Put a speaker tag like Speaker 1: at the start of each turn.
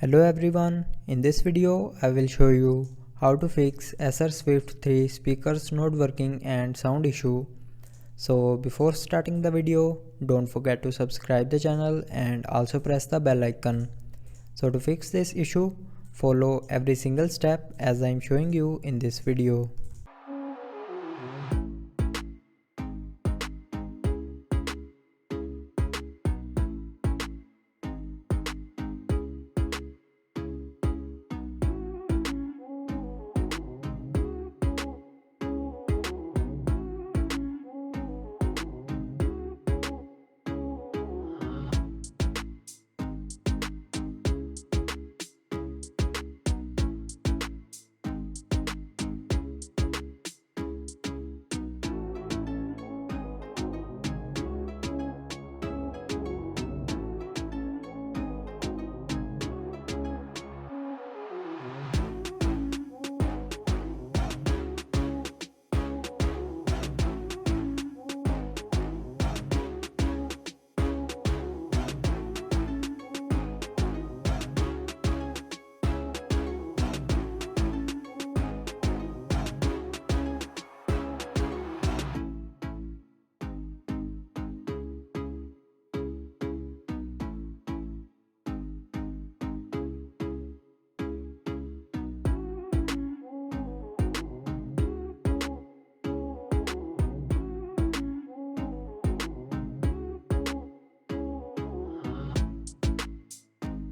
Speaker 1: Hello everyone, in this video I will show you how to fix Acer Swift 3 speakers not working and sound issue. So before starting the video, don't forget to subscribe the channel and also press the bell icon. So to fix this issue, follow every single step as I am showing you in this video.